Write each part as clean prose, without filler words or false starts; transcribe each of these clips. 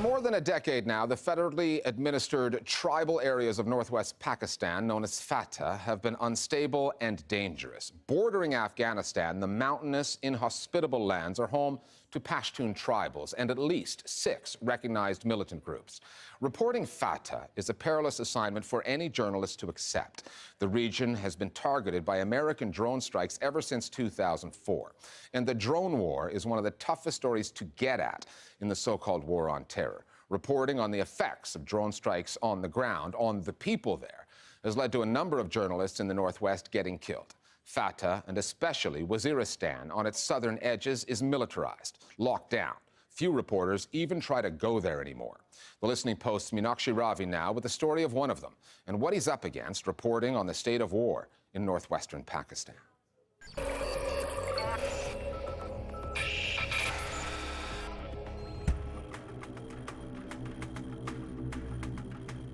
more than a decade now, the federally administered tribal areas of northwest Pakistan, known as Fata, have been unstable and dangerous. Bordering Afghanistan, the mountainous, inhospitable lands are home to Pashtun tribals and at least 6 recognized militant groups. Reporting Fata is a perilous assignment for any journalist to accept. The region has been targeted by American drone strikes ever since 2004. And the drone war is one of the toughest stories to get at in the so-called war on terror. Reporting on the effects of drone strikes on the ground, on the people there, has led to a number of journalists in the Northwest getting killed. Fata, and especially Waziristan on its southern edges, is militarized, locked down. Few reporters even try to go there anymore. The Listening Post's Meenakshi Ravi now with the story of one of them and what he's up against reporting on the state of war in northwestern Pakistan.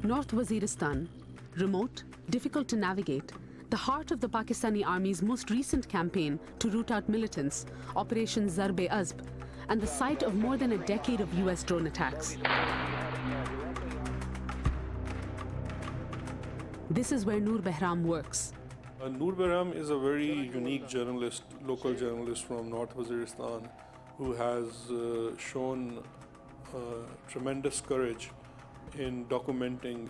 North Waziristan, remote, difficult to navigate, the heart of the Pakistani Army's most recent campaign to root out militants, Operation Zarb-e-Azb, and the site of more than a decade of US drone attacks. This is where NOOR BEHRAM works. NOOR BEHRAM is a very unique journalist, local journalist from North Waziristan, who has shown tremendous courage in documenting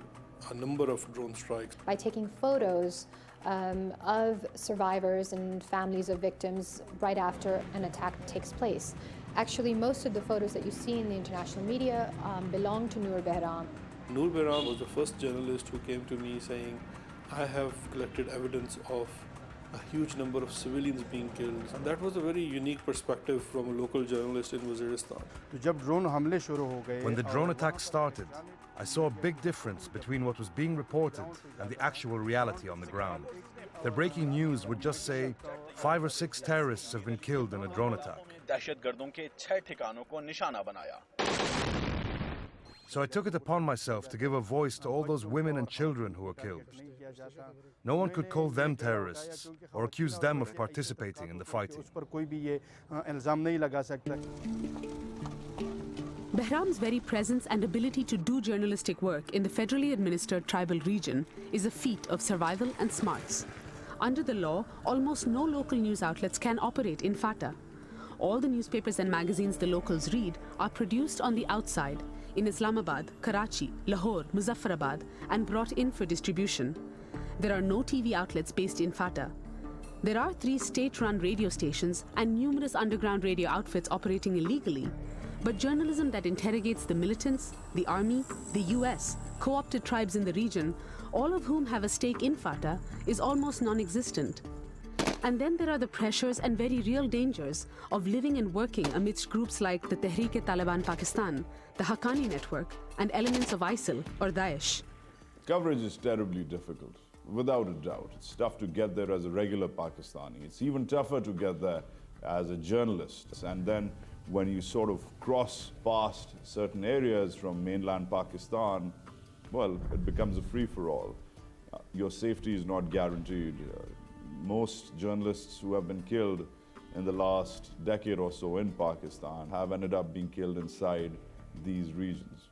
a number of drone strikes. By taking photos of survivors and families of victims right after an attack takes place. Actually, most of the photos that you see in the international media belong to NOOR BEHRAM. NOOR BEHRAM was the first journalist who came to me saying, I have collected evidence of a huge number of civilians being killed. And that was a very unique perspective from a local journalist in Waziristan. When the drone attack started, I saw a big difference between what was being reported and the actual reality on the ground. The breaking news would just say 5 or 6 terrorists have been killed in a drone attack. So I took it upon myself to give a voice to all those women and children who were killed. No one could call them terrorists or accuse them of participating in the fighting. BEHRAM's very presence and ability to do journalistic work in the federally administered tribal region is a feat of survival and smarts. Under the law, almost no local news outlets can operate in Fata. All the newspapers and magazines the locals read are produced on the outside, in Islamabad, Karachi, Lahore, Muzaffarabad, and brought in for distribution. There are no TV outlets based in Fata. There are 3 state-run radio stations and numerous underground radio outfits operating illegally. But journalism that interrogates the militants, the army, the US, co-opted tribes in the region, all of whom have a stake in Fata, is almost non-existent. And then there are the pressures and very real dangers of living and working amidst groups like the Tehreek-e-Taliban Pakistan, the Haqqani network, and elements of ISIL or Daesh. Coverage is terribly difficult, without a doubt. It's tough to get there as a regular Pakistani. It's even tougher to get there as a journalist. And then when you sort of cross past certain areas from mainland Pakistan, well, it becomes a free-for-all. Your safety is not guaranteed. Most journalists who have been killed in the last decade or so in Pakistan have ended up being killed inside these regions.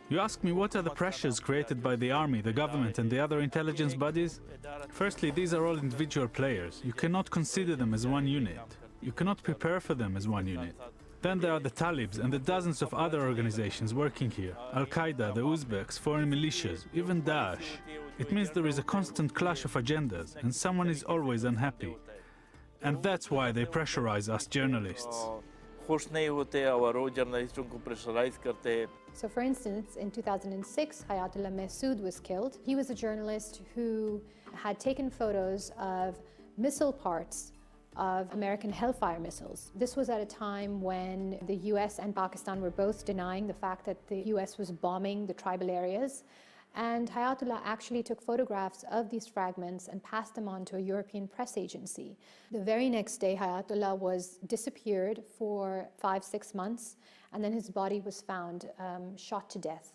You ask me what are the pressures created by the army, the government and the other intelligence bodies? Firstly, these are all individual players. You cannot consider them as one unit. You cannot prepare for them as one unit. Then there are the Talibs and the dozens of other organizations working here. Al-Qaeda, the Uzbeks, foreign militias, even Daesh. It means there is a constant clash of agendas and someone is always unhappy. And that's why they pressurize us journalists. So for instance, in 2006, Hayatullah Mahsood was killed. He was a journalist who had taken photos of missile parts of American Hellfire missiles. This was at a time when the US and Pakistan were both denying the fact that the US was bombing the tribal areas. And Hayatullah actually took photographs of these fragments and passed them on to a European press agency. The very next day, Hayatullah was disappeared for 5-6 months, and then his body was found shot to death.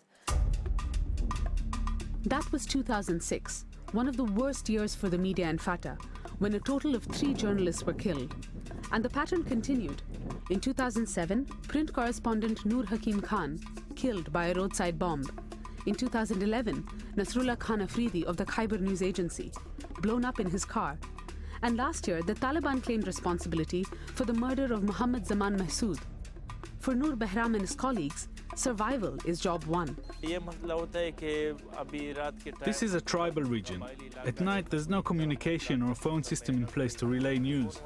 That was 2006, one of the worst years for the media in Fata, when a total of 3 journalists were killed. And the pattern continued. In 2007, print correspondent Noor Khan, killed by a roadside bomb. In 2011, Nasrullah Khan Afridi of the Khyber News Agency, blown up in his car. And last year, the Taliban claimed responsibility for the murder of Muhammad Zaman Mahsood. For Noor BEHRAM and his colleagues, survival is job one. This is a tribal region. At night, there's no communication or phone system in place to relay news.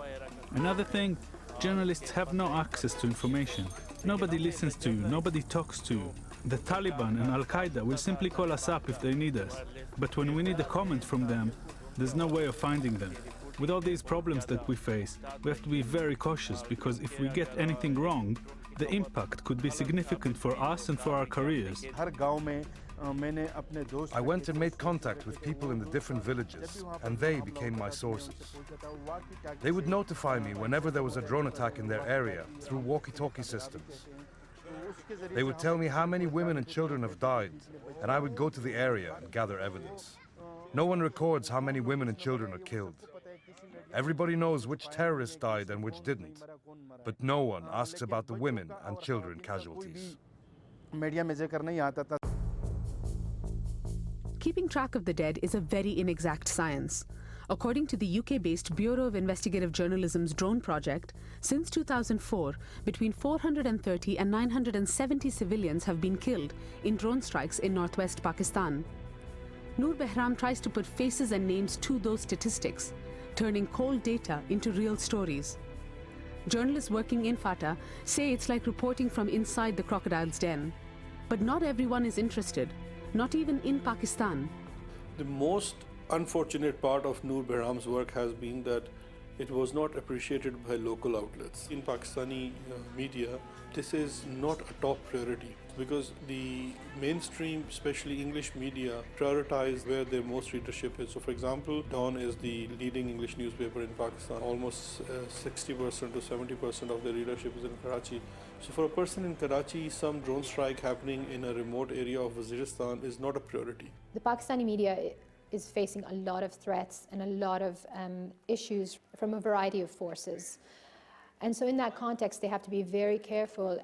Another thing, journalists have no access to information. Nobody listens to you, nobody talks to you. The Taliban and Al-Qaeda will simply call us up if they need us. But when we need a comment from them, there's no way of finding them. With all these problems that we face, we have to be very cautious, because if we get anything wrong, the impact could be significant for us and for our careers. I went and made contact with people in the different villages, and they became my sources. They would notify me whenever there was a drone attack in their area through walkie-talkie systems. They would tell me how many women and children have died, and I would go to the area and gather evidence. No one records how many women and children are killed. Everybody knows which terrorists died and which didn't, but no one asks about the women and children casualties. Keeping track of the dead is a very inexact science. According to the UK-based Bureau of Investigative Journalism's drone project, since 2004, between 430 and 970 civilians have been killed in drone strikes in northwest Pakistan. Noor BEHRAM tries to put faces and names to those statistics, turning cold data into real stories. Journalists working in Fata say it's like reporting from inside the crocodile's den. But not everyone is interested, not even in Pakistan. The most unfortunate part of Noor BEHRAM's work has been that it was not appreciated by local outlets. In Pakistani media, this is not a top priority because the mainstream, especially English media, prioritize where their most readership is. So for example, Dawn is the leading English newspaper in Pakistan. Almost 60% to 70% of their readership is in Karachi. So for a person in Karachi, some drone strike happening in a remote area of Waziristan is not a priority. The Pakistani media is facing a lot of threats and a lot of issues from a variety of forces. And so in that context, they have to be very careful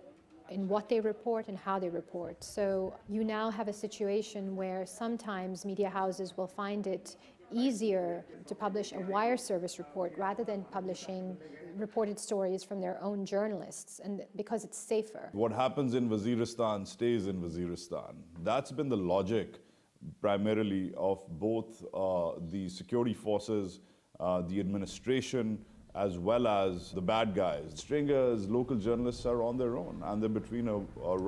in what they report and how they report. So you now have a situation where sometimes media houses will find it easier to publish a wire service report rather than publishing reported stories from their own journalists, and because it's safer. What happens in Waziristan stays in Waziristan. That's been the logic primarily of both the security forces, the administration, as well as the bad guys. Stringers, local journalists are on their own, and they're between a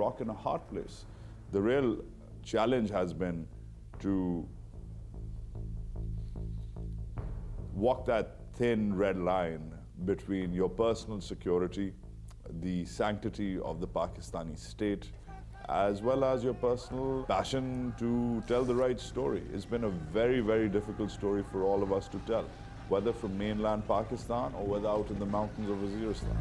rock and a hard place. The real challenge has been to walk that thin red line between your personal security, the sanctity of the Pakistani state, as well as your personal passion to tell the right story. It's been a very, very difficult story for all of us to tell, whether from mainland Pakistan or whether out in the mountains of Waziristan.